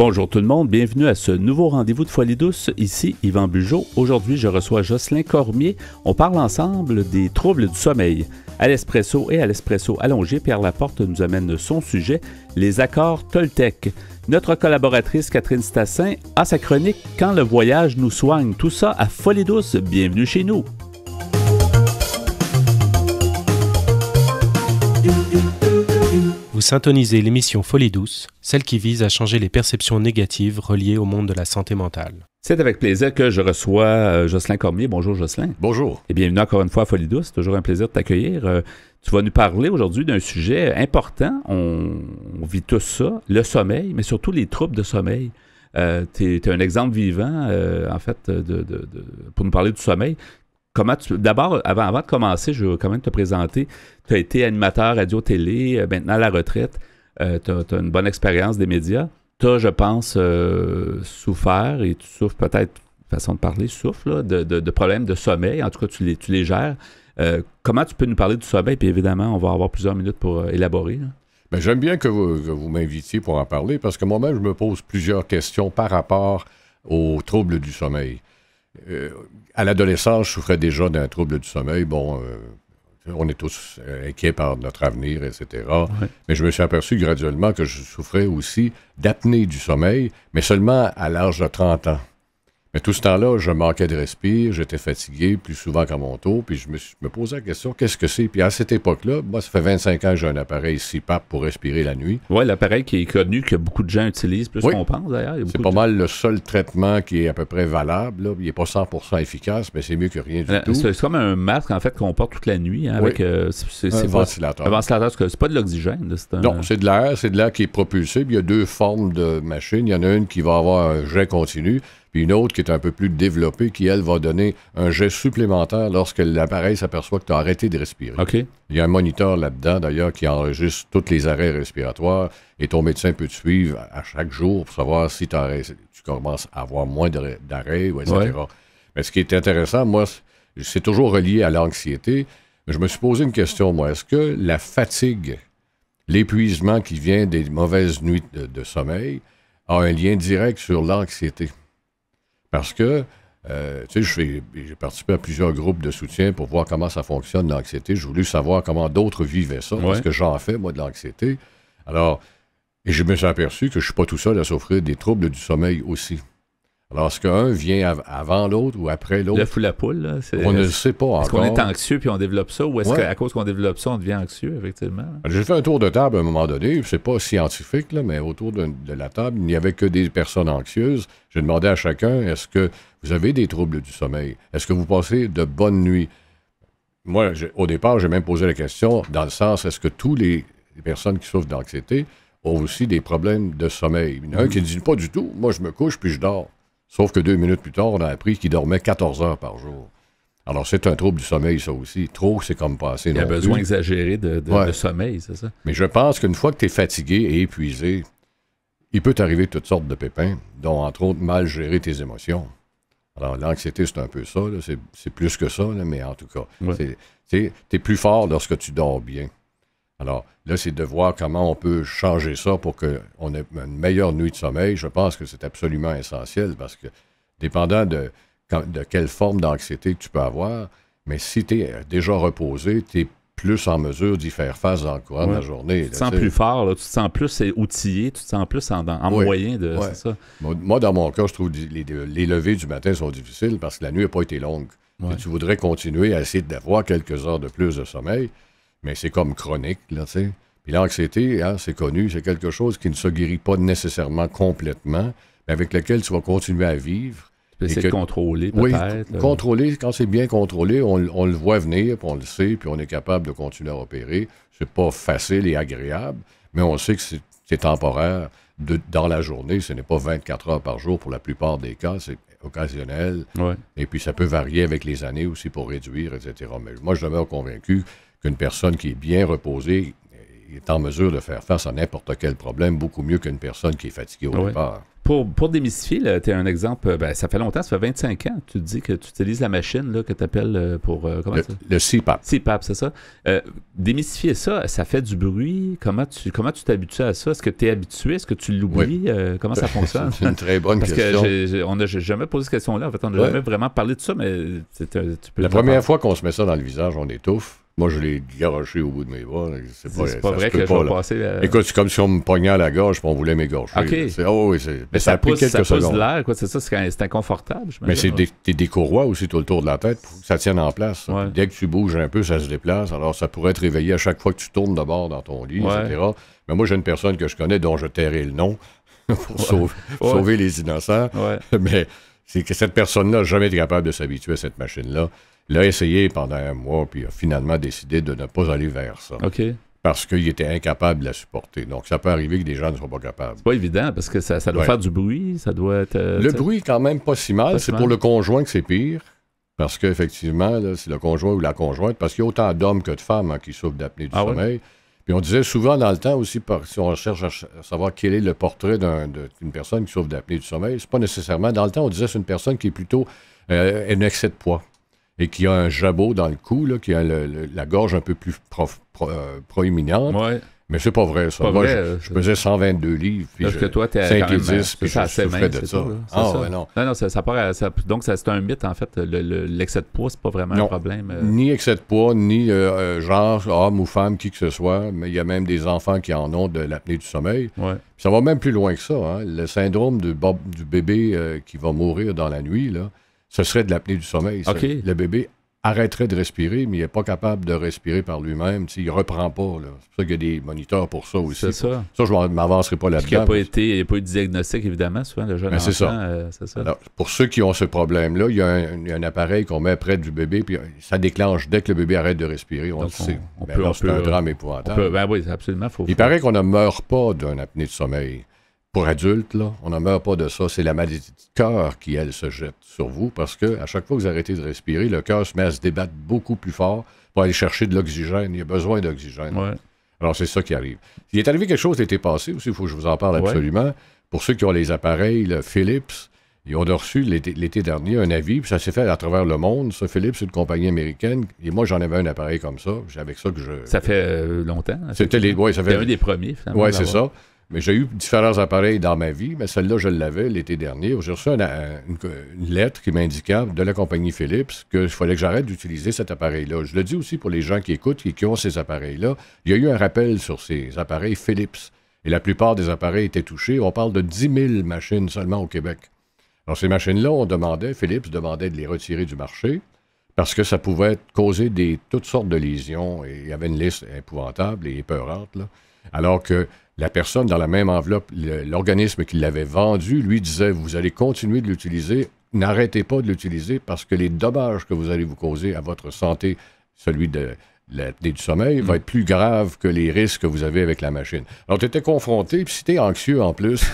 Bonjour tout le monde, bienvenue à ce nouveau rendez-vous de Folie douce. Ici Yvan Bugeaud. Aujourd'hui, je reçois Jocelyn Cormier. On parle ensemble des troubles du sommeil. À l'espresso et à l'espresso allongé, Pierre Laporte nous amène son sujet, les accords Toltec. Notre collaboratrice Catherine Stassin a sa chronique « Quand le voyage nous soigne ». Tout ça à Folie douce. Bienvenue chez nous. Vous syntonisez l'émission Folie douce, celle qui vise à changer les perceptions négatives reliées au monde de la santé mentale. C'est avec plaisir que je reçois Jocelyn Cormier. Bonjour Jocelyn. Bonjour. Et bienvenue encore une fois à Folie douce. C'est toujours un plaisir de t'accueillir. Tu vas nous parler aujourd'hui d'un sujet important. On vit tous ça, le sommeil, mais surtout les troubles de sommeil. Tu es un exemple vivant, en fait, pour nous parler du sommeil. D'abord, avant de commencer, je veux quand même te présenter. Tu as été animateur radio-télé, maintenant à la retraite. Tu as une bonne expérience des médias. Tu as, je pense, souffert, et tu souffres peut-être, façon de parler, de problèmes de sommeil. En tout cas, tu les gères. Comment tu peux nous parler du sommeil? Puis évidemment, on va avoir plusieurs minutes pour élaborer. Bien, j'aime bien que vous m'invitiez pour en parler parce que moi-même, je me pose plusieurs questions par rapport aux troubles du sommeil. À l'adolescence, je souffrais déjà d'un trouble du sommeil. Bon, on est tous inquiets par notre avenir, etc. Ouais. Mais je me suis aperçu graduellement que je souffrais aussi d'apnée du sommeil, mais seulement à l'âge de 30 ans. Mais tout ce temps-là, je manquais de respirer, j'étais fatigué plus souvent qu'à mon tour, puis je me posais la question, qu'est-ce que c'est? Puis à cette époque-là, moi, ça fait 25 ans que j'ai un appareil CPAP pour respirer la nuit. Oui, l'appareil qui est connu, que beaucoup de gens utilisent, plus qu'on pense d'ailleurs. C'est pas mal le seul traitement qui est à peu près valable. Là. Il n'est pas 100% efficace, mais c'est mieux que rien du tout. C'est comme un masque, en fait, qu'on porte toute la nuit, hein, avec un ventilateur. Un ventilateur, c'est pas de l'oxygène. Là, Non, c'est de l'air qui est propulsé, puis il y a deux formes de machines. Il y en a une qui va avoir un jet continu, puis une autre qui est un peu plus développée, qui, elle, va donner un jet supplémentaire lorsque l'appareil s'aperçoit que tu as arrêté de respirer. Okay. Il y a un moniteur là-dedans, d'ailleurs, qui enregistre tous les arrêts respiratoires, et ton médecin peut te suivre à chaque jour pour savoir si tu commences à avoir moins d'arrêts, etc. Ouais. Mais ce qui est intéressant, moi, c'est toujours relié à l'anxiété. Mais je me suis posé une question, moi. Est-ce que la fatigue, l'épuisement qui vient des mauvaises nuits de sommeil a un lien direct sur l'anxiété? Parce que, tu sais, j'ai participé à plusieurs groupes de soutien pour voir comment ça fonctionne, l'anxiété. J'ai voulu savoir comment d'autres vivaient ça, parce que j'en fais, moi, de l'anxiété. Alors, et je me suis aperçu que je ne suis pas tout seul à souffrir des troubles du sommeil aussi. Alors, est-ce qu'un vient avant l'autre ou après l'autre? Le fou la poule, là. On ne le sait pas encore. Est-ce qu'on est anxieux puis on développe ça, ou est-ce qu'à cause qu'on développe ça, on devient anxieux, effectivement? J'ai fait un tour de table à un moment donné, c'est pas scientifique, là, mais autour de la table, il n'y avait que des personnes anxieuses. J'ai demandé à chacun, est-ce que vous avez des troubles du sommeil? Est-ce que vous passez de bonnes nuits? Moi, au départ, j'ai même posé la question dans le sens, est-ce que tous les personnes qui souffrent d'anxiété ont aussi des problèmes de sommeil? Il y en a un qui dit pas du tout. Moi, je me couche puis je dors. Sauf que 2 minutes plus tard, on a appris qu'il dormait 14 heures par jour. Alors, c'est un trouble du sommeil, ça aussi. Trop, c'est comme pas assez. Il y a besoin exagéré de sommeil, c'est ça? Mais je pense qu'une fois que tu es fatigué et épuisé, il peut t'arriver toutes sortes de pépins, dont, entre autres, mal gérer tes émotions. Alors, l'anxiété, c'est un peu ça. Là. C'est plus que ça, là, mais en tout cas, tu es plus fort lorsque tu dors bien. Alors, là, c'est de voir comment on peut changer ça pour qu'on ait une meilleure nuit de sommeil. Je pense que c'est absolument essentiel parce que, dépendant de quelle forme d'anxiété que tu peux avoir, mais si tu es déjà reposé, tu es plus en mesure d'y faire face dans le courant de la journée. Tu te sens plus fort, là, tu te sens plus outillé, tu te sens plus en moyen de... C'est ça. Moi, dans mon cas, je trouve que les levées du matin sont difficiles parce que la nuit n'a pas été longue. Tu voudrais continuer à essayer d'avoir quelques heures de plus de sommeil, mais c'est comme chronique, là, tu sais. Puis l'anxiété, hein, c'est connu, c'est quelque chose qui ne se guérit pas nécessairement complètement, mais avec lequel tu vas continuer à vivre. Tu peux essayer de contrôler, peut-être. Oui, contrôler, quand c'est bien contrôlé, on le voit venir, puis on le sait, puis on est capable de continuer à opérer. C'est pas facile et agréable, mais on sait que c'est temporaire. Dans la journée, ce n'est pas 24 heures par jour pour la plupart des cas, c'est occasionnel. Ouais. Et puis ça peut varier avec les années aussi pour réduire, etc. Mais moi, je demeure convaincu qu'une personne qui est bien reposée est en mesure de faire face à n'importe quel problème, beaucoup mieux qu'une personne qui est fatiguée au départ. pour démystifier, tu as un exemple, ça fait longtemps, ça fait 25 ans, tu te dis que tu utilises la machine là, que tu appelles pour... le CPAP. CPAP, c'est ça. Démystifier ça, ça fait du bruit. Comment tu t'habitues à ça? Est-ce que tu es habitué? Est-ce que tu l'oublies? Oui. Comment ça fonctionne? C'est une très bonne question. Parce qu'on n'a jamais posé cette question-là. En fait, on n'a jamais vraiment parlé de ça, mais tu peux... La première fois qu'on se met ça dans le visage, on étouffe. Moi, je l'ai garoché au bout de mes bras. C'est pas vrai que je vais passer... Écoute, c'est comme si on me pognait à la gorge et on voulait m'égorger. OK. Mais ça a pris quelques secondes. Pousse l'air, quoi. C'est ça, c'est inconfortable. Mais c'est des courroies aussi tout autour de la tête pour que ça tienne en place. Ouais. Dès que tu bouges un peu, ça se déplace. Alors, ça pourrait te réveiller à chaque fois que tu tournes de bord dans ton lit, etc. Mais moi, j'ai une personne que je connais dont je tairai le nom pour sauver les innocents. Ouais. Mais c'est que cette personne-là n'a jamais été capable de s'habituer à cette machine-là. Il a essayé pendant un mois, puis a finalement décidé de ne pas aller vers ça. OK. Parce qu'il était incapable de la supporter. Donc, ça peut arriver que des gens ne soient pas capables. C'est pas évident, parce que ça doit faire du bruit, ça doit être... le bruit, quand même, pas si mal. C'est pour le conjoint que c'est pire. Parce qu'effectivement, c'est le conjoint ou la conjointe, parce qu'il y a autant d'hommes que de femmes qui souffrent d'apnée du sommeil. Ouais. Puis on disait souvent dans le temps aussi, si on cherche à savoir quel est le portrait d'une personne qui souffre d'apnée du sommeil, c'est pas nécessairement... Dans le temps, on disait que c'est une personne qui est plutôt un excès de poids. Et qui a un jabot dans le cou, là, qui a la gorge un peu plus proéminente. Ouais. Mais c'est pas vrai, ça. Moi, je pesais 122 livres. Parce que toi, t'es 5 et 10, puis je souffrais de ça. Ouais, non. Non, ça part donc, c'est un mythe, en fait. L'excès de poids, c'est pas vraiment un problème. Ni excès de poids, ni genre homme ou femme, qui que ce soit. Mais il y a même des enfants qui en ont de l'apnée du sommeil. Ouais. Ça va même plus loin que ça. Hein. Le syndrome du bébé qui va mourir dans la nuit, là, ce serait de l'apnée du sommeil. Okay. Le bébé arrêterait de respirer, mais il n'est pas capable de respirer par lui-même. Il ne reprend pas. Là. C'est pour ça qu'il y a des moniteurs pour ça aussi. C'est ça. Ça, je ne m'avancerai pas là-dedans. Il n'y a pas eu de diagnostic, évidemment, souvent, le jeune enfant. C'est ça. C'est ça. Alors, pour ceux qui ont ce problème-là, il y a un appareil qu'on met près du bébé, puis ça déclenche dès que le bébé arrête de respirer. C'est un drame épouvantable. Oui, absolument. Il paraît qu'on ne meurt pas d'une apnée de sommeil. Pour adultes, là, on ne meurt pas de ça. C'est la maladie du cœur qui, elle, se jette sur vous parce qu'à chaque fois que vous arrêtez de respirer, le cœur se met à se débattre beaucoup plus fort pour aller chercher de l'oxygène. Il y a besoin d'oxygène. Ouais. Alors, c'est ça qui arrive. Il est arrivé quelque chose l'été passé aussi, il faut que je vous en parle absolument. Ouais. Pour ceux qui ont les appareils Philips, ils ont reçu l'été dernier un avis, puis ça s'est fait à travers le monde. Ça, Philips, c'est une compagnie américaine. Et moi, j'en avais un appareil comme ça. C'est avec ça que je... Ça fait longtemps. C'était un des premiers, finalement. Oui, c'est ça. Mais j'ai eu différents appareils dans ma vie, mais celle-là, je l'avais l'été dernier. J'ai reçu une lettre qui m'indiquait de la compagnie Philips qu'il fallait que j'arrête d'utiliser cet appareil-là. Je le dis aussi pour les gens qui écoutent et qui ont ces appareils-là. Il y a eu un rappel sur ces appareils Philips. Et la plupart des appareils étaient touchés. On parle de 10 000 machines seulement au Québec. Alors, ces machines-là, Philips demandait de les retirer du marché parce que ça pouvait causer toutes sortes de lésions. Et il y avait une liste épouvantable et épeurante, là. Alors que la personne dans la même enveloppe, l'organisme qui l'avait vendu, lui disait « Vous allez continuer de l'utiliser, n'arrêtez pas de l'utiliser parce que les dommages que vous allez vous causer à votre santé, celui de l'apnée du sommeil, va être plus grave que les risques que vous avez avec la machine. » Alors, tu étais confronté, puis si tu es anxieux en plus,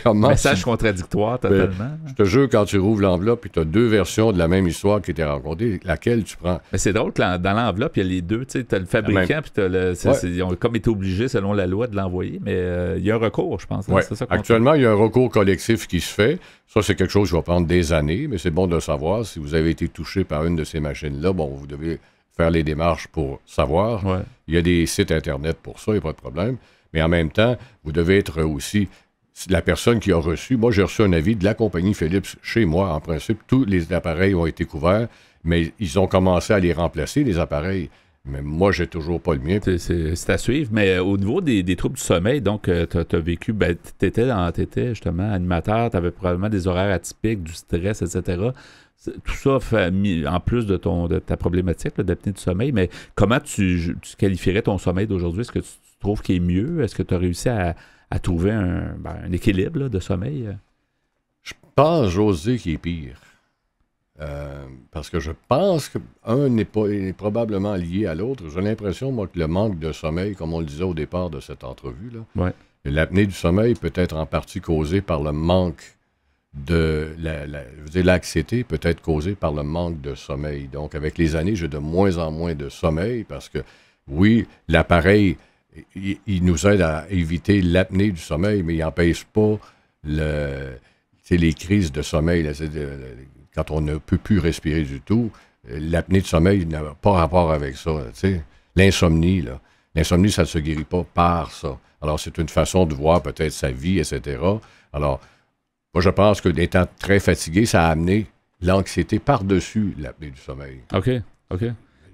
comment... Message contradictoire, totalement. Je te jure, quand tu rouvres l'enveloppe, puis tu as deux versions de la même histoire qui étaient racontées, laquelle tu prends? Mais c'est drôle que dans l'enveloppe, il y a les deux. Tu sais, tu as le fabricant, puis tu as ils ont comme été obligés, selon la loi, de l'envoyer. Mais il y a un recours, je pense. Ouais. C'est ça actuellement, il y a un recours collectif qui se fait. Ça, c'est quelque chose qui va prendre des années, mais c'est bon de savoir. Si vous avez été touché par une de ces machines-là, bon, vous devez faire les démarches pour savoir. Ouais. Il y a des sites Internet pour ça, il n'y a pas de problème. Mais en même temps, vous devez être aussi la personne qui a reçu. Moi, j'ai reçu un avis de la compagnie Philips chez moi. En principe, tous les appareils ont été couverts, mais ils ont commencé à les remplacer, les appareils. Mais moi, j'ai toujours pas le mien. C'est à suivre. Mais au niveau des troubles du sommeil, donc, tu as vécu, tu étais justement animateur, tu avais probablement des horaires atypiques, du stress, etc. Tout ça fait, en plus de ta problématique d'apnée du sommeil, mais comment tu qualifierais ton sommeil d'aujourd'hui? Est-ce que tu trouves qu'il est mieux? Est-ce que tu as réussi à trouver un équilibre là, de sommeil? Je pense, j'ose dire, qu'il est pire. Parce que je pense qu'un est probablement lié à l'autre. J'ai l'impression, moi, que le manque de sommeil, comme on le disait au départ de cette entrevue, là, l'apnée du sommeil peut être en partie causée par le manque l'anxiété peut être causée par le manque de sommeil. Donc, avec les années, j'ai de moins en moins de sommeil parce que, oui, l'appareil, il nous aide à éviter l'apnée du sommeil, mais il n'empêche pas les crises de sommeil, là, quand on ne peut plus respirer du tout, l'apnée de sommeil n'a pas rapport avec ça. L'insomnie, là. L'insomnie, ça ne se guérit pas par ça. Alors, c'est une façon de voir peut-être sa vie, etc. Alors, moi, je pense que d'étant très fatigué, ça a amené l'anxiété par-dessus l'apnée du sommeil. OK.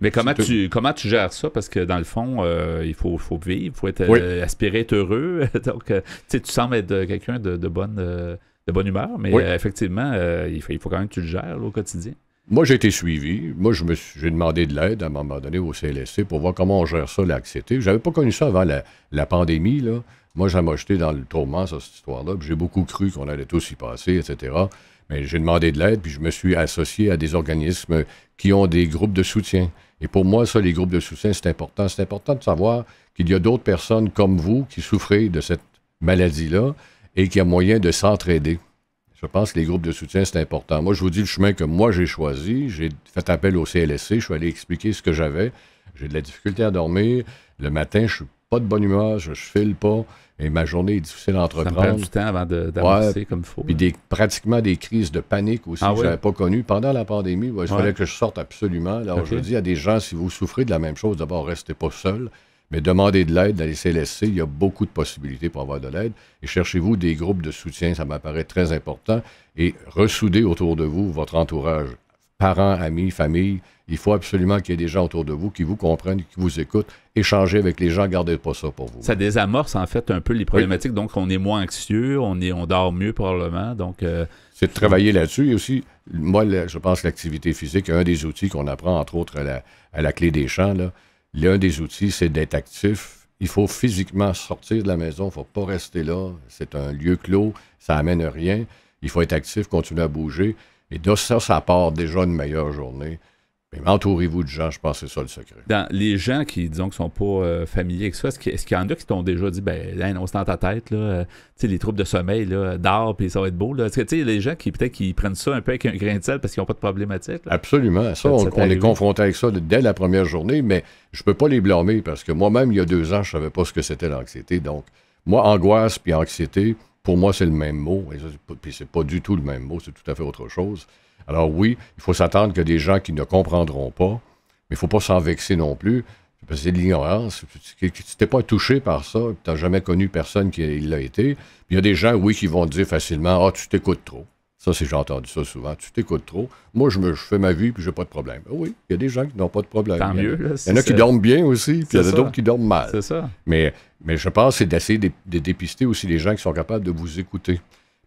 Mais comment tu gères ça? Parce que dans le fond, il faut vivre, il faut aspirer être heureux. Donc, tu sembles être quelqu'un de bonne humeur, mais effectivement, il faut quand même que tu le gères là, au quotidien. Moi, j'ai été suivi. Moi, j'ai demandé de l'aide à un moment donné au CLSC pour voir comment on gère ça, l'anxiété. Je n'avais pas connu ça avant la pandémie, là. Moi, ça m'a jeté dans le tourment, cette histoire-là. J'ai beaucoup cru qu'on allait tous y passer, etc. Mais j'ai demandé de l'aide, puis je me suis associé à des organismes qui ont des groupes de soutien. Et pour moi, ça, les groupes de soutien, c'est important. C'est important de savoir qu'il y a d'autres personnes comme vous qui souffrez de cette maladie-là et qu'il y a moyen de s'entraider. Je pense que les groupes de soutien, c'est important. Moi, je vous dis le chemin que moi, j'ai choisi. J'ai fait appel au CLSC. Je suis allé expliquer ce que j'avais. J'ai de la difficulté à dormir. Le matin, je suis pas de bonne humeur. Je file pas. Et ma journée est difficile à entreprendre. Ça me prend du temps avant d'avancer comme il faut. Puis pratiquement des crises de panique aussi que je n'avais pas connues. Pendant la pandémie, il fallait que je sorte absolument. Alors, je dis à des gens, si vous souffrez de la même chose, d'abord, restez pas seul. Mais demandez de l'aide dans les CLSC, il y a beaucoup de possibilités pour avoir de l'aide. Et cherchez-vous des groupes de soutien, ça m'apparaît très important. Et ressoudez autour de vous votre entourage, parents, amis, famille. Il faut absolument qu'il y ait des gens autour de vous qui vous comprennent, qui vous écoutent. Échangez avec les gens, gardez pas ça pour vous. Ça désamorce en fait un peu les problématiques. Donc, on est moins anxieux, on dort mieux probablement. Donc, c'est de travailler là-dessus. Et aussi, moi, je pense que l'activité physique est un des outils qu'on apprend, entre autres, à la clé des champs, là. L'un des outils, c'est d'être actif. Il faut physiquement sortir de la maison. Il ne faut pas rester là. C'est un lieu clos. Ça n'amène rien. Il faut être actif, continuer à bouger. Et de ça part déjà une meilleure journée. Mais entourez-vous de gens, je pense que c'est ça le secret. Dans les gens qui, disons, qui ne sont pas familiers avec ça, est-ce qu'il y en a qui t'ont déjà dit, non, c'est dans ta tête, là, tu sais, les troubles de sommeil, là, dors, puis ça va être beau, là. Est-ce que, tu sais, les gens qui, peut-être, qui prennent ça un peu avec un grain de sel parce qu'ils n'ont pas de problématique, là? Absolument. Ça, on est confronté avec ça dès la première journée, mais je ne peux pas les blâmer parce que moi-même, il y a 2 ans, je ne savais pas ce que c'était l'anxiété. Donc, moi, angoisse puis anxiété, pour moi, c'est le même mot. Puis c'est pas du tout le même mot, c'est tout à fait autre chose. Alors oui, il faut s'attendre qu'il y a des gens qui ne comprendront pas, mais il ne faut pas s'en vexer non plus, parce que c'est de l'ignorance. Si tu n'es pas touché par ça, tu n'as jamais connu personne qui l'a été. Puis il y a des gens, oui, qui vont dire facilement « Ah, tu t'écoutes trop ». Ça, j'ai entendu ça souvent. Tu t'écoutes trop. Moi, je fais ma vie, puis j'ai pas de problème. Oui, il y a des gens qui n'ont pas de problème. Tant mieux. Il y en a qui dorment bien aussi, puis il y en a d'autres qui dorment mal. C'est ça. Mais je pense que c'est d'essayer de dépister aussi les gens qui sont capables de vous écouter.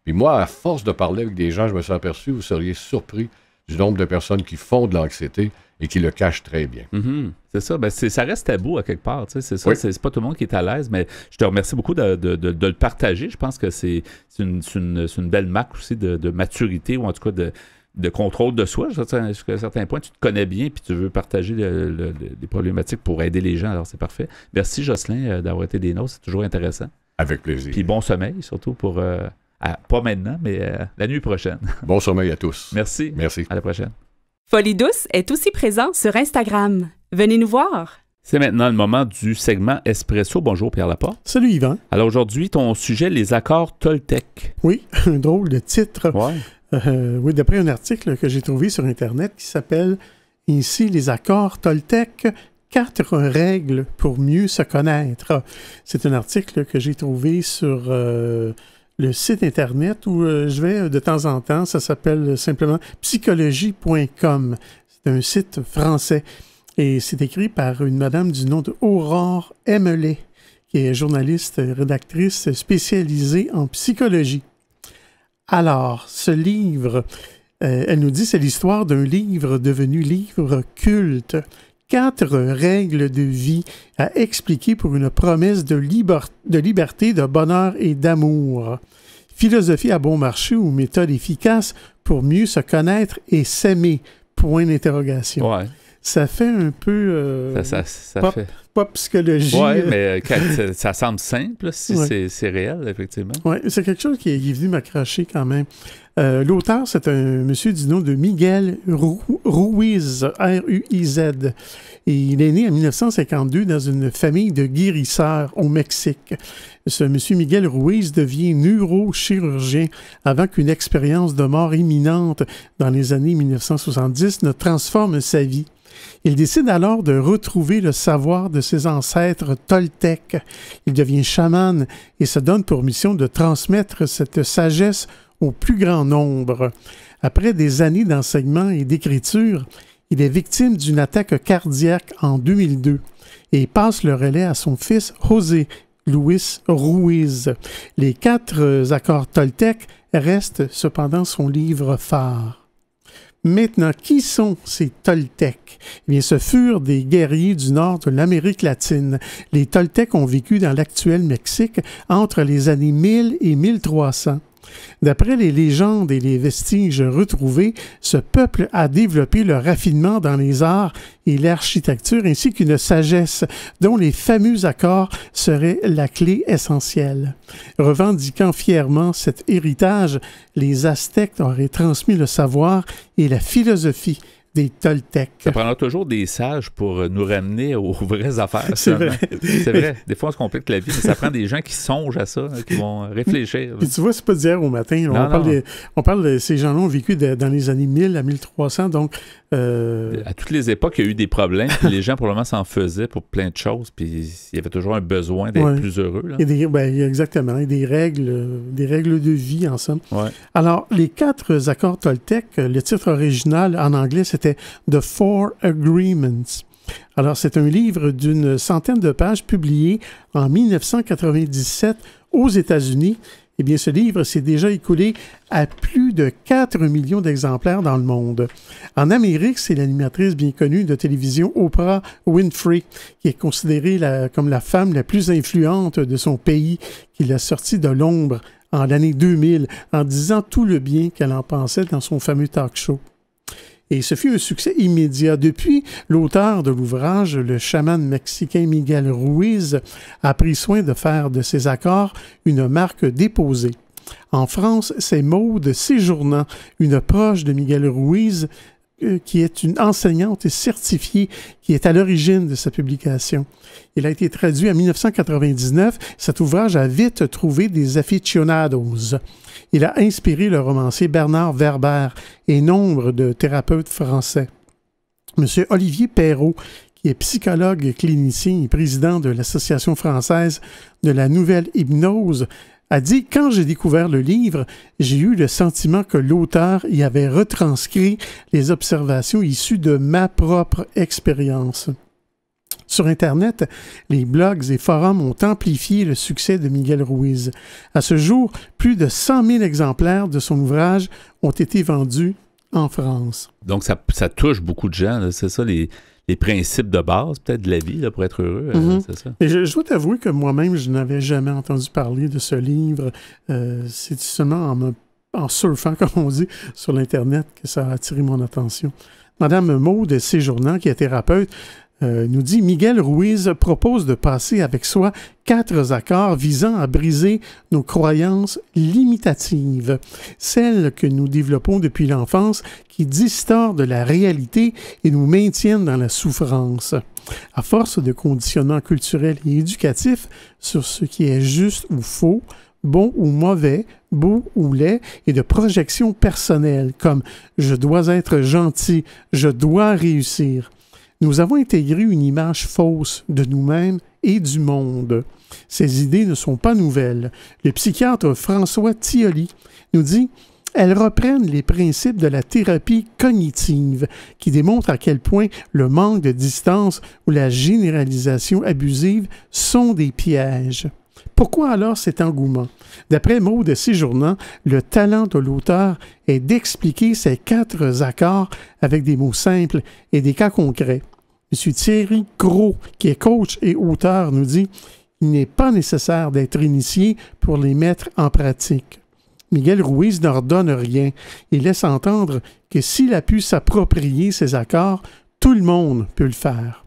Puis moi, à force de parler avec des gens, je me suis aperçu, vous seriez surpris du nombre de personnes qui font de l'anxiété et qui le cachent très bien. Mm-hmm. C'est ça. Ça reste tabou à quelque part. C'est ça. Oui. C'est pas tout le monde qui est à l'aise, mais je te remercie beaucoup de le partager. Je pense que c'est une belle marque aussi de maturité ou en tout cas de contrôle de soi. Jusqu'à un certain point, tu te connais bien puis tu veux partager les problématiques pour aider les gens. Alors, c'est parfait. Merci, Jocelyn, d'avoir été des nôtres. C'est toujours intéressant. Avec plaisir. Puis bon sommeil, surtout pour... pas maintenant, mais la nuit prochaine. Bon sommeil à tous. Merci. Merci. À la prochaine. Folie douce est aussi présent sur Instagram. Venez nous voir. C'est maintenant le moment du segment Espresso. Bonjour Pierre Laporte. Salut Yvan. Alors aujourd'hui, ton sujet, les accords Toltec. Oui, un drôle de titre. Ouais. Oui, d'après un article que j'ai trouvé sur Internet qui s'appelle ici les accords Toltec, 4 règles pour mieux se connaître. C'est un article que j'ai trouvé sur le site Internet où je vais de temps en temps. Ça s'appelle simplement psychologie.com. C'est un site français. Et c'est écrit par une madame du nom de Aurore Emelet, qui est journaliste et rédactrice spécialisée en psychologie. Alors, ce livre, elle nous dit, c'est l'histoire d'un livre devenu livre culte. 4 règles de vie à expliquer pour une promesse de liberté, de bonheur et d'amour. Philosophie à bon marché ou méthode efficace pour mieux se connaître et s'aimer. Point d'interrogation. Ouais. Ça fait un peu Ça fait... pop psychologie. Oui, mais ça semble simple là, si c'est réel, effectivement. Oui, c'est quelque chose qui est venu m'accrocher quand même. L'auteur, c'est un monsieur du nom de Miguel Ruiz, R-U-I-Z. Et il est né en 1952 dans une famille de guérisseurs au Mexique. Ce monsieur Miguel Ruiz devient neurochirurgien avant qu'une expérience de mort imminente dans les années 1970 ne transforme sa vie. Il décide alors de retrouver le savoir de ses ancêtres toltèques. Il devient chaman et se donne pour mission de transmettre cette sagesse au plus grand nombre. Après des années d'enseignement et d'écriture, il est victime d'une attaque cardiaque en 2002 et passe le relais à son fils José Luis Ruiz. Les 4 accords toltèques restent cependant son livre phare. Maintenant, qui sont ces Toltèques? Eh bien, ce furent des guerriers du nord de l'Amérique latine. Les Toltèques ont vécu dans l'actuel Mexique entre les années 1000 et 1300. D'après les légendes et les vestiges retrouvés, ce peuple a développé le raffinement dans les arts et l'architecture ainsi qu'une sagesse dont les fameux accords seraient la clé essentielle. Revendiquant fièrement cet héritage, les Aztèques auraient transmis le savoir et la philosophie des Toltèques. Ça prendra toujours des sages pour nous ramener aux vraies affaires. C'est vrai. C'est vrai. Des fois, on se complique la vie, mais ça prend des gens qui songent à ça, qui vont réfléchir. Puis tu vois, c'est pas d'hier au matin. On parle de ces gens-là ont vécu dans les années 1000 à 1300, donc... À toutes les époques, il y a eu des problèmes, puis les gens probablement s'en faisaient pour plein de choses, puis il y avait toujours un besoin d'être plus heureux. Là. Exactement. Il y a des règles de vie, en somme. Ouais. Alors, les 4 accords toltèques, le titre original en anglais, c'était « The Four Agreements ». Alors, c'est un livre d'une centaine de pages publié en 1997 aux États-Unis. Eh bien, ce livre s'est déjà écoulé à plus de 4 millions d'exemplaires dans le monde. En Amérique, c'est l'animatrice bien connue de télévision Oprah Winfrey, qui est considérée comme la femme la plus influente de son pays, qui l'a sortie de l'ombre en l'année 2000 en disant tout le bien qu'elle en pensait dans son fameux talk show. Et ce fut un succès immédiat. Depuis, l'auteur de l'ouvrage, le chaman mexicain Miguel Ruiz, a pris soin de faire de ses accords une marque déposée. En France, c'est Maude Séjournant, une proche de Miguel Ruiz, qui est une enseignante et certifiée, qui est à l'origine de sa publication. Il a été traduit en 1999. Cet ouvrage a vite trouvé des aficionados. Il a inspiré le romancier Bernard Werber et nombre de thérapeutes français. Monsieur Olivier Perrault, qui est psychologue clinicien et président de l'Association française de la nouvelle hypnose, a dit « Quand j'ai découvert le livre, j'ai eu le sentiment que l'auteur y avait retranscrit les observations issues de ma propre expérience. » Sur Internet, les blogs et forums ont amplifié le succès de Miguel Ruiz. À ce jour, plus de 100 000 exemplaires de son ouvrage ont été vendus en France. Donc, ça touche beaucoup de gens, là. C'est ça, les principes de base, peut-être, de la vie, là, pour être heureux, c'est ça. Et je dois t'avouer que moi-même, je n'avais jamais entendu parler de ce livre. C'est seulement en surfant, comme on dit, sur l'Internet que ça a attiré mon attention. Madame Maude Séjournant, qui est thérapeute, nous dit « Miguel Ruiz propose de passer avec soi 4 accords visant à briser nos croyances limitatives, celles que nous développons depuis l'enfance qui distordent la réalité et nous maintiennent dans la souffrance. À force de conditionnement culturel et éducatif sur ce qui est juste ou faux, bon ou mauvais, beau ou laid, et de projections personnelles comme « je dois être gentil, je dois réussir ». Nous avons intégré une image fausse de nous-mêmes et du monde. Ces idées ne sont pas nouvelles. Le psychiatre François Thioli nous dit « Elles reprennent les principes de la thérapie cognitive qui démontrent à quel point le manque de distance ou la généralisation abusive sont des pièges. » Pourquoi alors cet engouement? D'après Maude Séjournant, le talent de l'auteur est d'expliquer ces 4 accords avec des mots simples et des cas concrets. M. Thierry Gros, qui est coach et auteur, nous dit « Il n'est pas nécessaire d'être initié pour les mettre en pratique. » Miguel Ruiz n'ordonne rien. Il laisse entendre que s'il a pu s'approprier ces accords, tout Tout le monde peut le faire.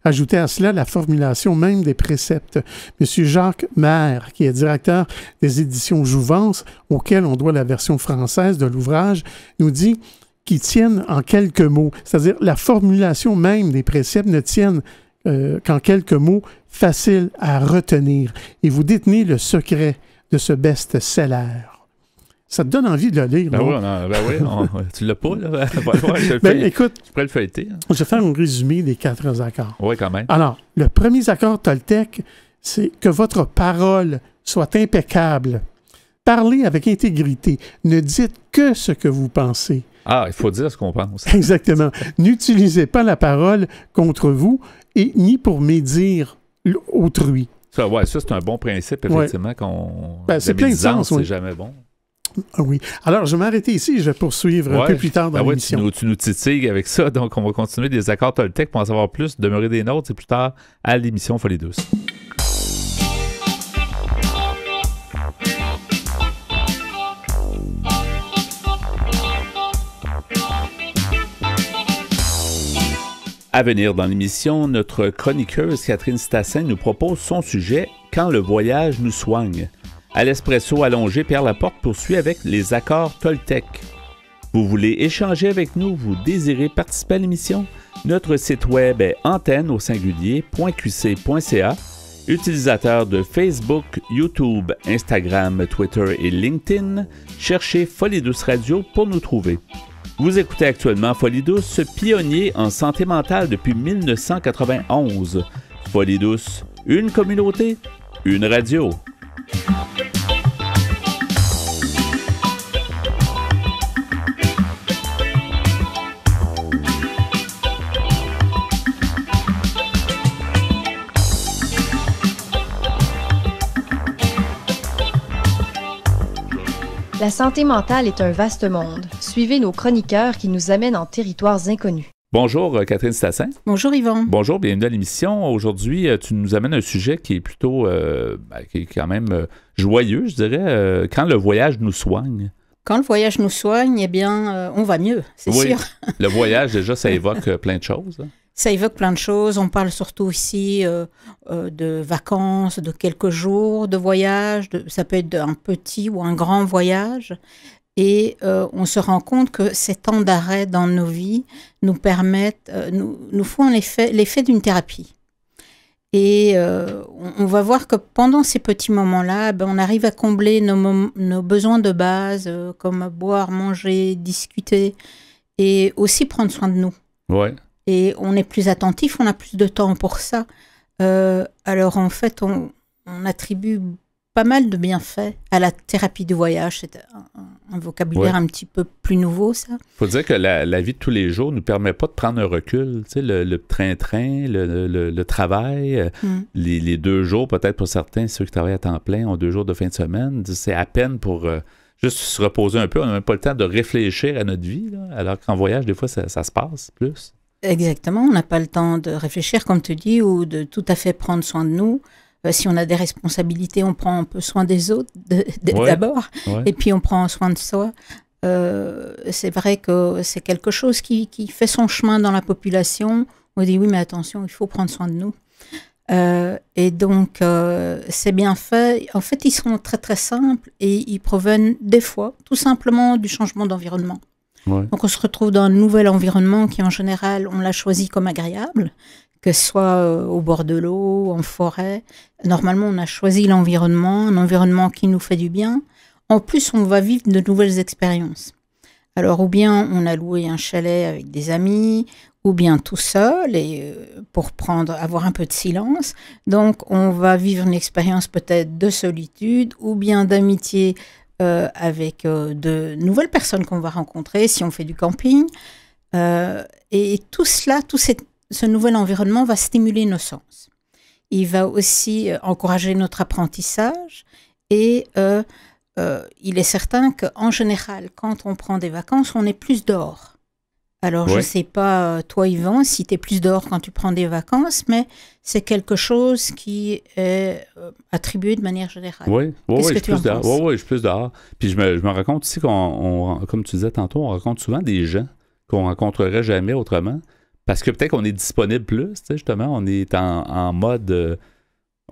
Ajoutez à cela la formulation même des préceptes. M. Jacques Maire, qui est directeur des éditions Jouvence, auquel on doit la version française de l'ouvrage, nous dit qu'ils tiennent en quelques mots. C'est-à-dire la formulation même des préceptes ne tiennent qu'en quelques mots faciles à retenir. Et vous détenez le secret de ce best-seller. Ça te donne envie de le lire, non? Tu l'as pas, là? Écoute, je pourrais le feuilleter. Hein. Je vais faire un résumé des 4 accords. Oui, quand même. Alors, le premier accord Toltec, c'est que votre parole soit impeccable. Parlez avec intégrité. Ne dites que ce que vous pensez. Ah, il faut dire ce qu'on pense. Exactement. N'utilisez pas la parole contre vous et ni pour médire autrui. Ça, c'est un bon principe, effectivement, c'est plein de sens, c'est jamais bon. Oui. Alors, je vais m'arrêter ici. Je vais poursuivre un peu plus tard dans l'émission. Tu nous titilles avec ça. Donc, on va continuer des accords Toltec pour en savoir plus. Demeurer des nôtres, c'est plus tard à l'émission Folie douce. À venir dans l'émission, notre chroniqueuse Catherine Stassin nous propose son sujet « Quand le voyage nous soigne ». À l'espresso allongé, Pierre Laporte poursuit avec les accords Toltec. Vous voulez échanger avec nous? Vous désirez participer à l'émission? Notre site web est antenne au singulier.qc.ca. Utilisateur de Facebook, YouTube, Instagram, Twitter et LinkedIn, cherchez Folie Douce Radio pour nous trouver. Vous écoutez actuellement Folie Douce, pionnier en santé mentale depuis 1991. Folie Douce, une communauté, une radio. La santé mentale est un vaste monde. Suivez nos chroniqueurs qui nous amènent en territoires inconnus. Bonjour Catherine Stassin. Bonjour Yvon. Bonjour, bienvenue à l'émission. Aujourd'hui, tu nous amènes un sujet qui est plutôt, qui est quand même joyeux, je dirais, quand le voyage nous soigne. Quand le voyage nous soigne, eh bien, on va mieux, c'est sûr. Le voyage, déjà, ça évoque plein de choses. Hein. Ça évoque plein de choses. On parle surtout ici de vacances, de quelques jours de voyage. Ça peut être un petit ou un grand voyage. Et on se rend compte que ces temps d'arrêt dans nos vies nous permettent, nous font l'effet d'une thérapie. Et on va voir que pendant ces petits moments-là, on arrive à combler nos besoins de base, comme boire, manger, discuter, et aussi prendre soin de nous. Ouais. Et on est plus attentif, on a plus de temps pour ça. Alors en fait, on attribue pas mal de bienfaits à la thérapie du voyage. C'est un vocabulaire un petit peu plus nouveau, ça. Il faut dire que la vie de tous les jours ne nous permet pas de prendre un recul. Tu sais, le train-train, le travail, les 2 jours, peut-être pour certains, ceux qui travaillent à temps plein, ont 2 jours de fin de semaine. C'est à peine pour juste se reposer un peu. On n'a même pas le temps de réfléchir à notre vie, là, alors qu'en voyage, des fois, ça se passe plus. Exactement, on n'a pas le temps de réfléchir, comme tu dis, ou de tout à fait prendre soin de nous. Si on a des responsabilités, on prend un peu soin des autres d'abord, et puis on prend soin de soi. C'est vrai que c'est quelque chose qui fait son chemin dans la population. On dit oui, mais attention, il faut prendre soin de nous. Et donc, ces bienfaits, en fait, ils sont très très simples et ils proviennent des fois tout simplement du changement d'environnement. Ouais. Donc on se retrouve dans un nouvel environnement qui en général on l'a choisi comme agréable, que ce soit au bord de l'eau, en forêt. Normalement on a choisi l'environnement, un environnement qui nous fait du bien. En plus on va vivre de nouvelles expériences. Alors ou bien on a loué un chalet avec des amis, ou bien tout seul et pour avoir un peu de silence. Donc on va vivre une expérience peut-être de solitude ou bien d'amitié avec de nouvelles personnes qu'on va rencontrer si on fait du camping. Et tout cela, ce nouvel environnement va stimuler nos sens. Il va aussi encourager notre apprentissage et il est certain qu'en général, quand on prend des vacances, on est plus dehors. Alors, je ne sais pas, toi, Yvan, si tu es plus dehors quand tu prends des vacances, mais c'est quelque chose qui est attribué de manière générale. Oui, je suis plus dehors. Oui, je suis plus dehors. Puis je me rends compte aussi comme tu disais tantôt, on rencontre souvent des gens qu'on ne rencontrerait jamais autrement parce que peut-être qu'on est disponible plus, tu sais, justement, on est en mode...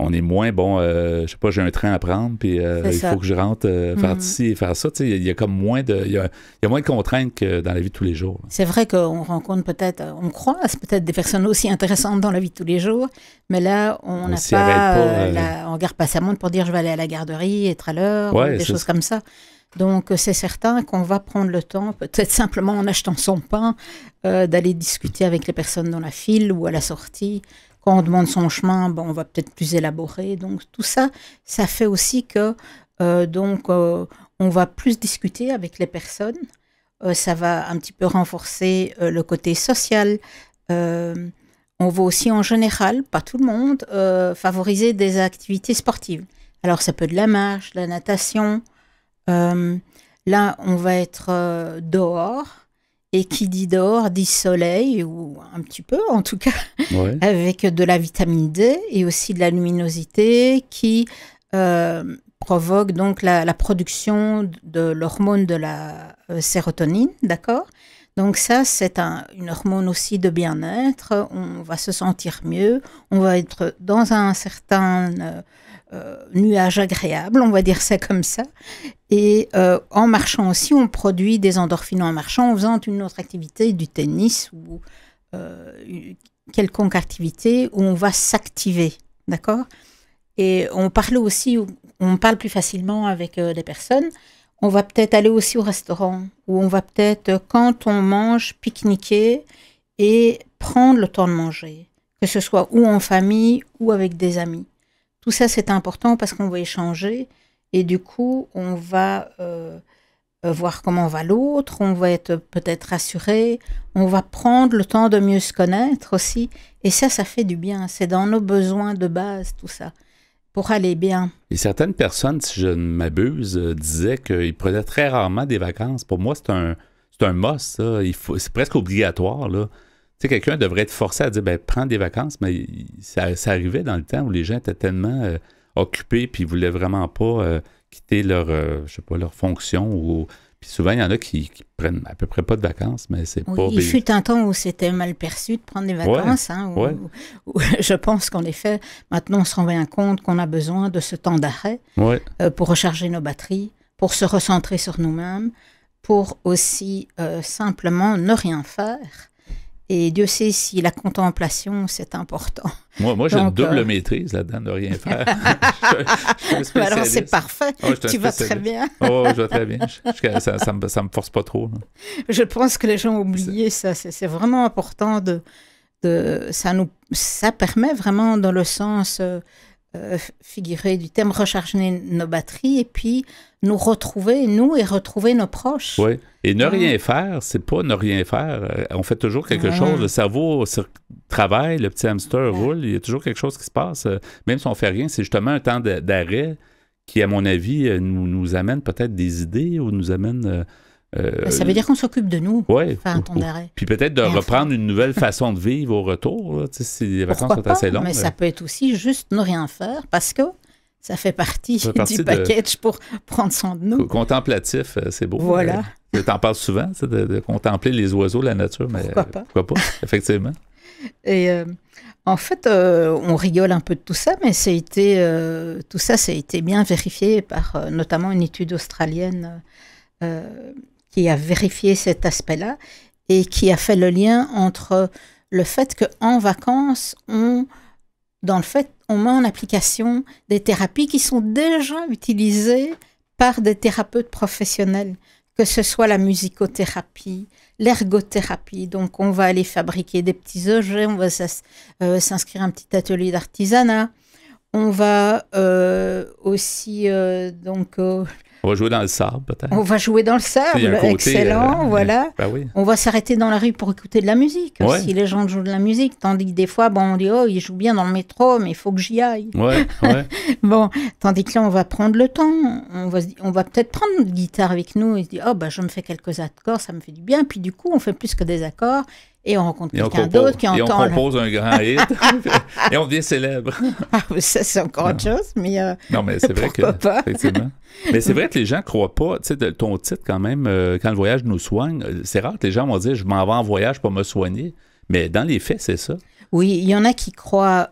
on est moins, je sais pas, j'ai un train à prendre, puis il faut que je rentre faire ci et faire ça. Tu sais, il y a comme moins de... Il y a moins de contraintes que dans la vie de tous les jours. C'est vrai qu'on rencontre peut-être, on croise peut-être des personnes aussi intéressantes dans la vie de tous les jours, mais là, on n'a pas... on garde pas sa montre pour dire je vais aller à la garderie, être à l'heure, des choses comme ça. Donc, c'est certain qu'on va prendre le temps, peut-être simplement en achetant son pain, d'aller discuter avec les personnes dans la file ou à la sortie. Quand on demande son chemin, on va peut-être plus élaborer. Donc, tout ça, ça fait aussi que on va plus discuter avec les personnes. Ça va un petit peu renforcer le côté social. On va aussi, en général, pas tout le monde, favoriser des activités sportives. Alors, ça peut être de la marche, de la natation. Là, on va être dehors, et qui dit dehors dit soleil, ou un petit peu en tout cas, avec de la vitamine D et aussi de la luminosité qui provoque donc la production de l'hormone de la sérotonine, d'accord ? Donc ça, c'est une hormone aussi de bien-être, on va se sentir mieux, on va être dans un certain... nuage agréable, on va dire ça comme ça. Et en marchant aussi, on produit des endorphines en marchant, en faisant une autre activité, du tennis ou quelconque activité où on va s'activer, d'accord ? Et on parle plus facilement avec les personnes. On va peut-être aller aussi au restaurant, où on va peut-être, quand on mange, pique-niquer et prendre le temps de manger, que ce soit ou en famille ou avec des amis. Tout ça, c'est important parce qu'on va échanger et du coup, on va voir comment va l'autre, on va être peut-être rassuré, on va prendre le temps de mieux se connaître aussi. Et ça fait du bien. C'est dans nos besoins de base, tout ça, pour aller bien. Et certaines personnes, si je ne m'abuse, disaient qu'ils prenaient très rarement des vacances. Pour moi, c'est un must, ça. C'est presque obligatoire, là. Tu sais, quelqu'un devrait être forcé à dire, prends des vacances, mais ça arrivait dans le temps où les gens étaient tellement occupés puis ils voulaient vraiment pas quitter leur fonction. Puis souvent, il y en a qui prennent à peu près pas de vacances, mais c'est pas... Il fut un temps où c'était mal perçu de prendre des vacances. Où je pense qu'en effet, maintenant, on se rend bien compte qu'on a besoin de ce temps d'arrêt pour recharger nos batteries, pour se recentrer sur nous-mêmes, pour aussi simplement ne rien faire. Et Dieu sait si la contemplation, c'est important. Moi j'ai une double maîtrise là-dedans, de rien faire. je alors, c'est parfait. Tu vas très bien. Je vais très bien. Ça me force pas trop. Là. Je pense que les gens ont oublié ça. C'est vraiment important. Ça permet vraiment, dans le sens figuré du terme, recharger nos batteries et puis nous retrouver, et retrouver nos proches. Oui. Et ne rien faire, c'est pas ne rien faire. On fait toujours quelque chose. Le cerveau travaille, le petit hamster roule. Il y a toujours quelque chose qui se passe. Même si on fait rien, c'est justement un temps d'arrêt qui, à mon avis, nous amène peut-être des idées ou nous amène... ça veut dire qu'on s'occupe de nous, faire un temps d'arrêt. Puis peut-être de reprendre une nouvelle façon de vivre au retour, là, si les vacances sont assez longues. Mais ça peut être aussi juste ne rien faire parce que ça fait partie du package pour prendre soin de nous. Contemplatif, c'est beau. Voilà. T'en parles souvent, de contempler les oiseaux, la nature, mais pourquoi pas, effectivement. Et en fait, on rigole un peu de tout ça, mais tout ça a été bien vérifié par notamment une étude australienne qui a vérifié cet aspect-là et qui a fait le lien entre le fait qu'en vacances, on met en application des thérapies qui sont déjà utilisées par des thérapeutes professionnels, que ce soit la musicothérapie, l'ergothérapie. Donc, on va aller fabriquer des petits objets, on va s'inscrire à un petit atelier d'artisanat. On va aussi on va jouer dans le sable, peut-être. On va jouer dans le sable, excellent, voilà. Oui. On va s'arrêter dans la rue pour écouter de la musique, si les gens jouent de la musique. Tandis que des fois, on dit, il joue bien dans le métro, mais il faut que j'y aille. Tandis que là, on va prendre le temps. On va peut-être prendre notre guitare avec nous et se dire, je me fais quelques accords, ça me fait du bien. Puis du coup, on fait plus que des accords. Et on rencontre quelqu'un d'autre qui entend... Et on compose un grand hit. Et on devient célèbre. Ça, c'est encore autre chose, mais... non, mais c'est vrai que... pas. Effectivement. Mais c'est vrai que les gens ne croient pas. Tu sais, ton titre, quand même, quand le voyage nous soigne, c'est rare que les gens vont dire, je m'en vais en voyage pour me soigner. Mais dans les faits, c'est ça. Oui, il y en a qui croient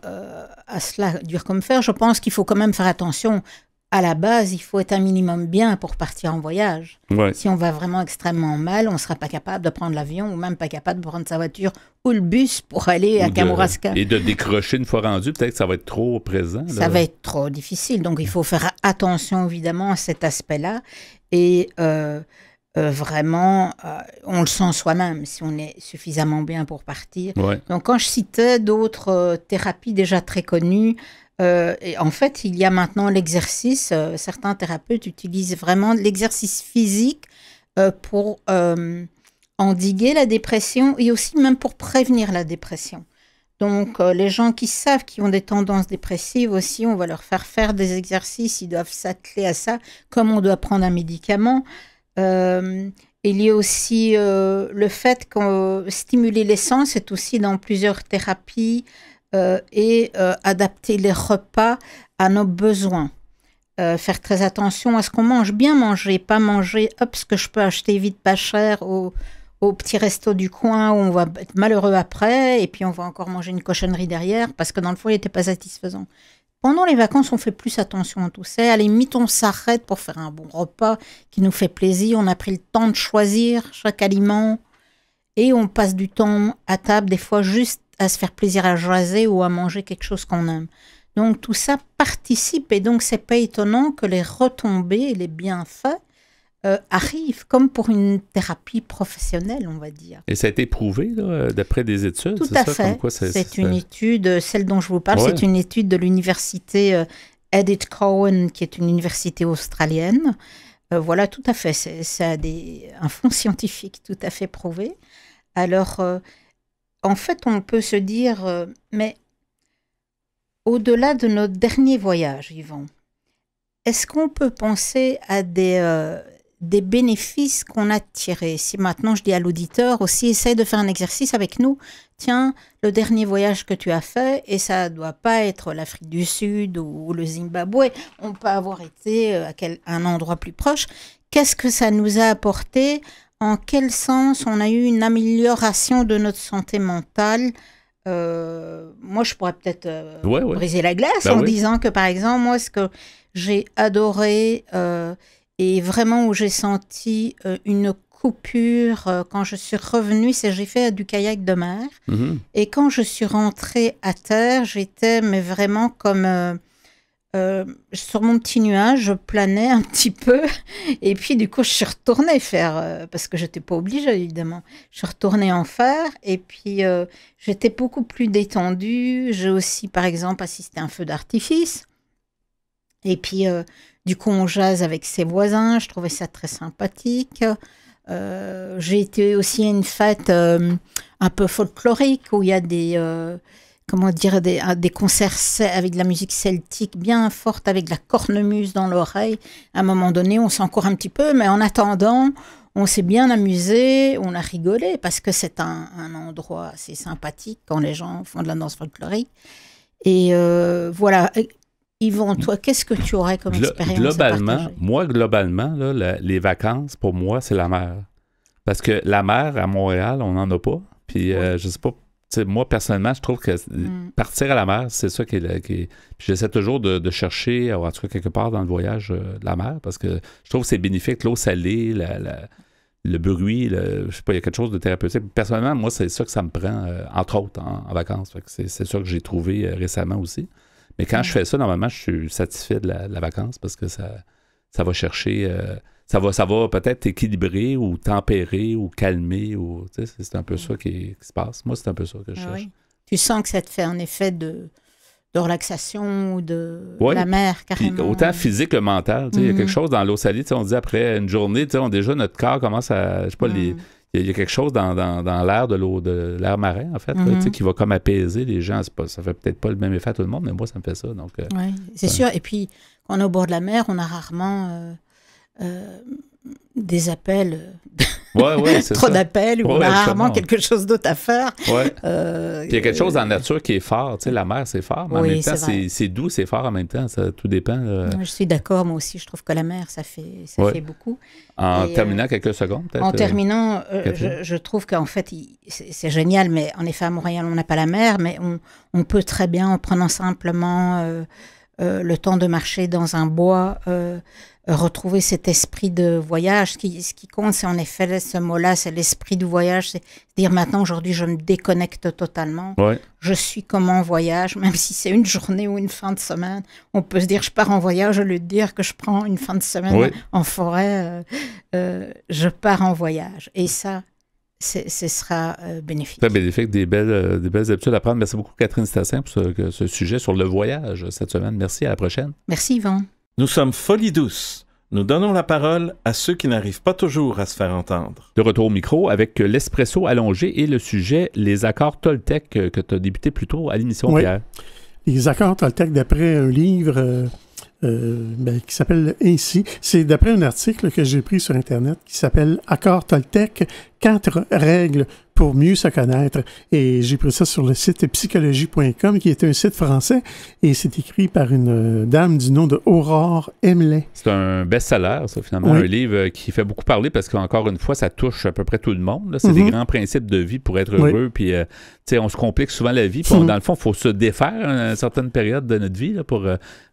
à cela dur comme fer. Je pense qu'il faut quand même faire attention. À la base, il faut être un minimum bien pour partir en voyage. Ouais. Si on va vraiment extrêmement mal, on ne sera pas capable de prendre l'avion ou même pas capable de prendre sa voiture ou le bus pour aller à Kamouraska. Et de décrocher une fois rendu, peut-être que ça va être trop présent. Là. Ça va être trop difficile. Donc, il faut faire attention, évidemment, à cet aspect-là. Et vraiment, on le sent soi-même si on est suffisamment bien pour partir. Ouais. Donc, quand je citais d'autres thérapies déjà très connues, et en fait, il y a maintenant l'exercice. Certains thérapeutes utilisent vraiment l'exercice physique pour endiguer la dépression et aussi même pour prévenir la dépression. Donc, les gens qui savent qu'ils ont des tendances dépressives aussi, on va leur faire des exercices. Ils doivent s'atteler à ça, comme on doit prendre un médicament. Il y a aussi le fait que stimuler les sens, c'est aussi dans plusieurs thérapies. Et adapter les repas à nos besoins. Faire très attention à ce qu'on mange. Bien manger, pas manger ce que je peux acheter vite pas cher au petit resto du coin où on va être malheureux après et puis on va encore manger une cochonnerie derrière parce que dans le fond, il n'était pas satisfaisant. Pendant les vacances, on fait plus attention à tout ça. À la limite, on s'arrête pour faire un bon repas qui nous fait plaisir. On a pris le temps de choisir chaque aliment et on passe du temps à table, des fois juste à se faire plaisir à jaser ou à manger quelque chose qu'on aime. Donc tout ça participe et donc c'est pas étonnant que les retombées et les bienfaits arrivent comme pour une thérapie professionnelle, on va dire. Et ça a été prouvé là, d'après des études? Tout à fait. Comme quoi c'est une étude, celle dont je vous parle, c'est une étude de l'université Edith Cowan, qui est une université australienne. Voilà, tout à fait. Ça a un fond scientifique tout à fait prouvé. Alors... en fait, on peut se dire, mais au-delà de notre dernier voyage, Yvan, est-ce qu'on peut penser à des bénéfices qu'on a tirés? Si maintenant je dis à l'auditeur aussi, essaye de faire un exercice avec nous. Tiens, le dernier voyage que tu as fait, et ça ne doit pas être l'Afrique du Sud ou le Zimbabwe, on peut avoir été à un endroit plus proche. Qu'est-ce que ça nous a apporté? En quel sens on a eu une amélioration de notre santé mentale? Moi, je pourrais peut-être briser la glace en disant que, par exemple, moi, ce que j'ai adoré et vraiment où j'ai senti une coupure quand je suis revenue, c'est que j'ai fait du kayak de mer. Mm-hmm. Et quand je suis rentrée à terre, j'étais vraiment comme... sur mon petit nuage, je planais un petit peu et puis du coup je suis retournée faire, parce que je n'étais pas obligée évidemment, je suis retournée en faire et puis j'étais beaucoup plus détendue. J'ai aussi par exemple assisté à un feu d'artifice et puis du coup on jase avec ses voisins, je trouvais ça très sympathique. J'ai été aussi à une fête un peu folklorique où il y a des concerts avec de la musique celtique bien forte, avec de la cornemuse dans l'oreille. À un moment donné, on s'encourt un petit peu, mais en attendant, on s'est bien amusé, on a rigolé, parce que c'est un endroit assez sympathique quand les gens font de la danse folklorique. Et voilà. Yvon, toi, qu'est-ce que tu aurais comme expérience Globalement, là, les vacances, pour moi, c'est la mer. Parce que la mer, à Montréal, on n'en a pas. Puis, je sais pas, moi, personnellement, je trouve que partir à la mer, c'est ça qui est... Puis j'essaie toujours de chercher, en tout cas quelque part dans le voyage, de la mer, parce que je trouve que c'est bénéfique, l'eau salée, le bruit, je sais pas, il y a quelque chose de thérapeutique. Personnellement, moi, c'est ça que ça me prend, entre autres, en vacances. Fait que c'est ça que j'ai trouvé récemment aussi. Mais quand je fais ça, normalement, je suis satisfait de la vacance parce que ça va chercher... Ça va peut-être équilibrer ou tempérer ou calmer. C'est un peu ça qui se passe. Moi, c'est un peu ça que je cherche. Oui. Tu sens que ça te fait un effet de relaxation ou de la mer, carrément. Puis, autant phisique que mental. Il y a quelque chose dans l'eau salée. On dit après une journée, déjà notre corps commence à... Je sais pas, il y a quelque chose dans l'air de l'air marin, en fait, là, qui va comme apaiser les gens. Ça fait peut-être pas le même effet à tout le monde, mais moi, ça me fait ça. Donc, oui, c'est sûr. Et puis, quand on est au bord de la mer, on a rarement... des appels c'est trop ça. d'appels ou on a rarement quelque chose d'autre à faire. Ouais. Puis il y a quelque chose dans la nature qui est fort. Tu sais, la mer, c'est fort, mais en même temps, c'est doux, c'est fort en même temps. Ça, tout dépend. Je suis d'accord, moi aussi. Je trouve que la mer, ça fait beaucoup. En terminant quelques secondes, peut-être? En terminant, je trouve qu'en fait, c'est génial, mais en effet, à Montréal, on n'a pas la mer, mais on peut très bien, en prenant simplement le temps de marcher dans un bois, retrouver cet esprit de voyage. Ce qui compte, c'est en effet ce mot-là, c'est l'esprit du voyage. C'est dire maintenant, aujourd'hui, je me déconnecte totalement. Ouais. Je suis comme en voyage, même si c'est une journée ou une fin de semaine. On peut se dire, je pars en voyage au lieu de dire que je prends une fin de semaine en forêt. Je pars en voyage. Et ça, ce sera bénéfique. Très bénéfique, des belles habitudes à prendre. Merci beaucoup, Catherine Stassin, pour ce sujet sur le voyage cette semaine. Merci, à la prochaine. Merci, Yvan. Nous sommes Folie douce. Nous donnons la parole à ceux qui n'arrivent pas toujours à se faire entendre. De retour au micro avec l'espresso allongé et le sujet, les accords Toltec que tu as débuté plus tôt à l'émission, Pierre. Les accords Toltec, d'après un livre qui s'appelle ainsi. C'est d'après un article que j'ai pris sur Internet qui s'appelle « Accords Toltec, 4 règles pour mieux se connaître ». Et j'ai pris ça sur le site psychologie.com, qui est un site français, et c'est écrit par une dame du nom de Aurore Emelet. C'est un best-seller, ça, finalement, un livre qui fait beaucoup parler parce qu'encore une fois, ça touche à peu près tout le monde. Là. C'est des grands principes de vie pour être heureux, puis on se complique souvent la vie, puis dans le fond, il faut se défaire à une certaine période de notre vie là, pour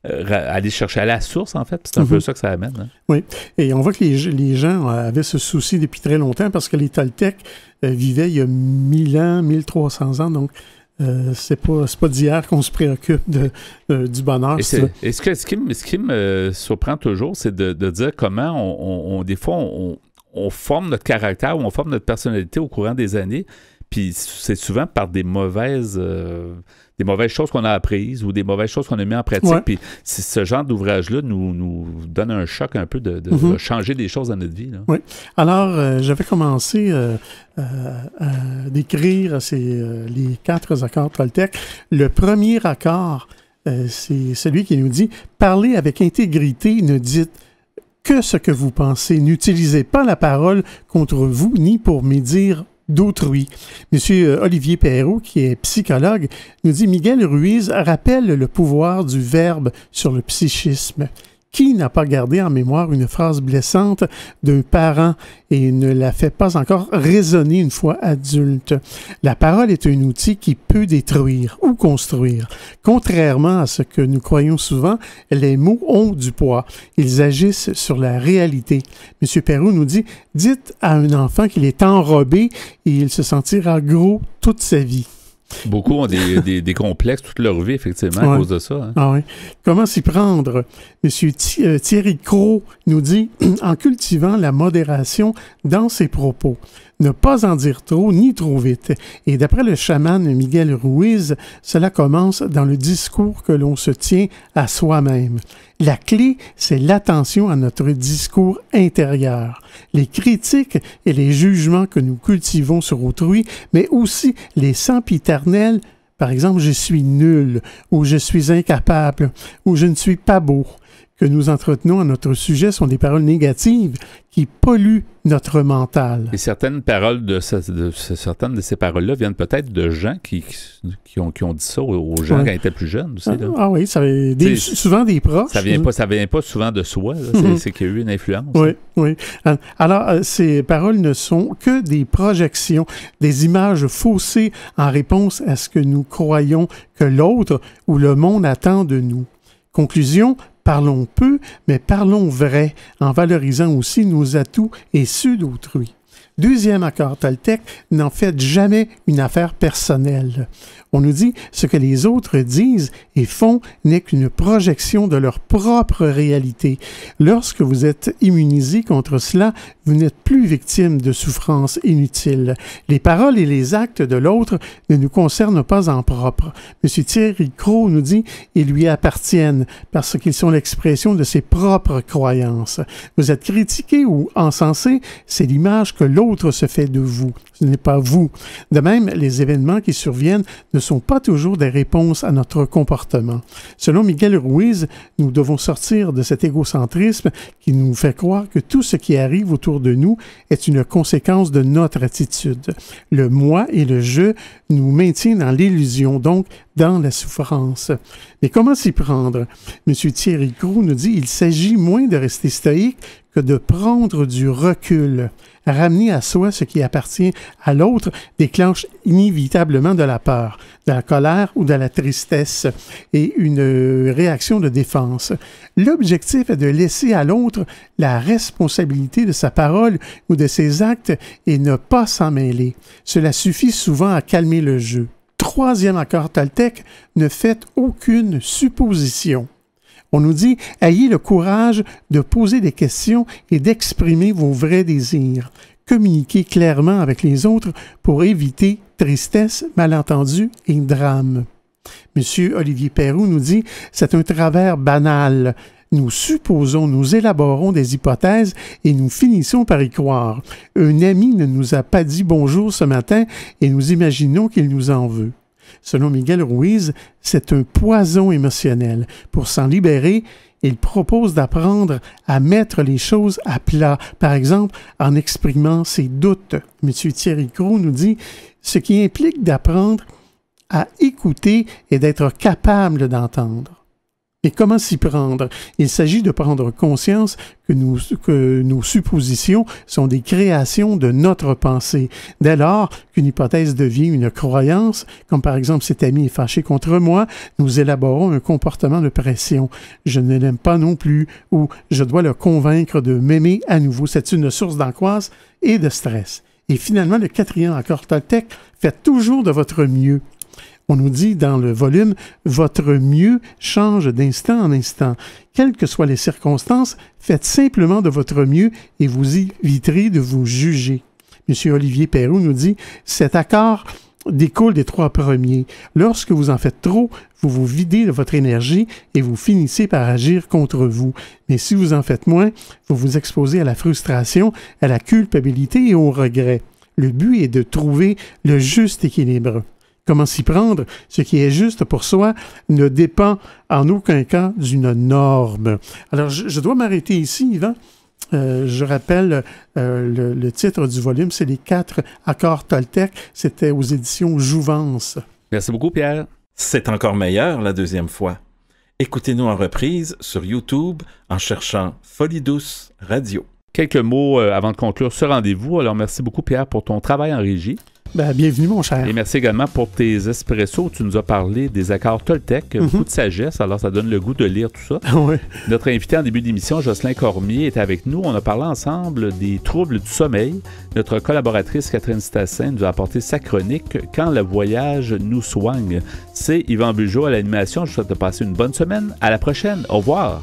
aller chercher à la source, en fait. C'est un peu ça que ça amène. Hein. Oui, et on voit que les gens avaient ce souci depuis très longtemps parce que les Toltecs vivaient il y a 1000 ans, 1300 ans, donc c'est pas d'hier qu'on se préoccupe du bonheur. Et ce qui me surprend toujours, c'est de dire comment des fois, on forme notre caractère ou on forme notre personnalité au courant des années, puis c'est souvent par des mauvaises choses qu'on a apprises ou des mauvaises choses qu'on a mis en pratique. Puis ce genre d'ouvrage-là nous donne un choc un peu de changer des choses dans notre vie. Là. Oui. Alors, j'avais commencé à décrire les 4 accords Toltec. Le premier accord, c'est celui qui nous dit « Parlez avec intégrité, ne dites que ce que vous pensez. N'utilisez pas la parole contre vous ni pour médire d'autrui ». Monsieur Olivier Perrault, qui est psychologue, nous dit « Miguel Ruiz rappelle le pouvoir du verbe sur le psychisme. Qui n'a pas gardé en mémoire une phrase blessante d'un parent et ne la fait pas encore résonner une fois adulte? La parole est un outil qui peut détruire ou construire. Contrairement à ce que nous croyons souvent, les mots ont du poids. Ils agissent sur la réalité. Monsieur Perrault nous dit « Dites à un enfant qu'il est enrobé et il se sentira gros toute sa vie. » Beaucoup ont des complexes toute leur vie, effectivement, à cause de ça. Hein. Ah oui. Comment s'y prendre? Monsieur Thierry Cros nous dit « En cultivant la modération dans ses propos, ne pas en dire trop ni trop vite. » Et d'après le chaman Miguel Ruiz, cela commence dans le discours que l'on se tient à soi-même. La clé, c'est l'attention à notre discours intérieur. Les critiques et les jugements que nous cultivons sur autrui, mais aussi les sempiternels, par exemple « je suis nul » ou « je suis incapable » ou « je ne suis pas beau », que nous entretenons à notre sujet sont des paroles négatives qui polluent notre mental. Et certaines paroles certaines de ces paroles-là viennent peut-être de gens qui ont dit ça aux gens quand ils étaient plus jeunes aussi. Là. Ah oui, souvent des proches. Ça vient pas souvent de soi, c'est qu'il y a eu une influence. Oui. Alors, ces paroles ne sont que des projections, des images faussées en réponse à ce que nous croyons que l'autre ou le monde attend de nous. Conclusion, parlons peu, mais parlons vrai, en valorisant aussi nos atouts et ceux d'autrui. Deuxième accord Toltec, n'en faites jamais une affaire personnelle. On nous dit ce que les autres disent et font n'est qu'une projection de leur propre réalité. Lorsque vous êtes immunisé contre cela, vous n'êtes plus victime de souffrances inutiles. Les paroles et les actes de l'autre ne nous concernent pas en propre. M. Thierry Cros nous dit ils lui appartiennent parce qu'ils sont l'expression de ses propres croyances. Vous êtes critiqué ou encensé, c'est l'image que l'autre l'autre se fait de vous. Ce n'est pas vous. De même, les événements qui surviennent ne sont pas toujours des réponses à notre comportement. Selon Miguel Ruiz, nous devons sortir de cet égocentrisme qui nous fait croire que tout ce qui arrive autour de nous est une conséquence de notre attitude. Le moi et le je nous maintient dans l'illusion, donc dans la souffrance. Mais comment s'y prendre? M. Thierry Croux nous dit qu'il s'agit moins de rester stoïque que de prendre du recul. Ramener à soi ce qui appartient à l'autre déclenche inévitablement de la peur, de la colère ou de la tristesse et une réaction de défense. L'objectif est de laisser à l'autre la responsabilité de sa parole ou de ses actes et ne pas s'en mêler. Cela suffit souvent à calmer le jeu. Troisième accord Toltec, ne faites aucune supposition. On nous dit, ayez le courage de poser des questions et d'exprimer vos vrais désirs. Communiquez clairement avec les autres pour éviter tristesse, malentendus et drame. Monsieur Olivier Perroux nous dit, c'est un travers banal. Nous supposons, nous élaborons des hypothèses et nous finissons par y croire. Un ami ne nous a pas dit bonjour ce matin et nous imaginons qu'il nous en veut. Selon Miguel Ruiz, c'est un poison émotionnel. Pour s'en libérer, il propose d'apprendre à mettre les choses à plat, par exemple en exprimant ses doutes. M. Thierry Croux nous dit ce qui implique d'apprendre à écouter et d'être capable d'entendre. Et comment s'y prendre? Il s'agit de prendre conscience que nos suppositions sont des créations de notre pensée. Dès lors qu'une hypothèse devient une croyance, comme par exemple cet ami est fâché contre moi, nous élaborons un comportement de pression. Je ne l'aime pas non plus ou je dois le convaincre de m'aimer à nouveau. C'est une source d'angoisse et de stress. Et finalement, le quatrième accord Toltec, faites toujours de votre mieux. On nous dit dans le volume, votre mieux change d'instant en instant. Quelles que soient les circonstances, faites simplement de votre mieux et vous éviterez de vous juger. M. Olivier Perroux nous dit, cet accord découle des trois premiers. Lorsque vous en faites trop, vous vous videz de votre énergie et vous finissez par agir contre vous. Mais si vous en faites moins, vous vous exposez à la frustration, à la culpabilité et au regret. Le but est de trouver le juste équilibre. Comment s'y prendre? Ce qui est juste pour soi ne dépend en aucun cas d'une norme. Alors, je dois m'arrêter ici, Yvan. Je rappelle le titre du volume, c'est les 4 accords Toltec. C'était aux éditions Jouvence. Merci beaucoup, Pierre. C'est encore meilleur la deuxième fois. Écoutez-nous en reprise sur YouTube en cherchant Folie Douce Radio. Quelques mots avant de conclure ce rendez-vous. Alors, merci beaucoup, Pierre, pour ton travail en régie. Bienvenue, mon cher. Et merci également pour tes espressos. Tu nous as parlé des accords Toltec, beaucoup de sagesse, alors ça donne le goût de lire tout ça. Oui. Notre invité en début d'émission, Jocelyn Cormier, était avec nous. On a parlé ensemble des troubles du sommeil. Notre collaboratrice Catherine Stassin nous a apporté sa chronique « Quand le voyage nous soigne ». C'est Yvan Bugeaud à l'animation. Je vous souhaite de passer une bonne semaine. À la prochaine. Au revoir.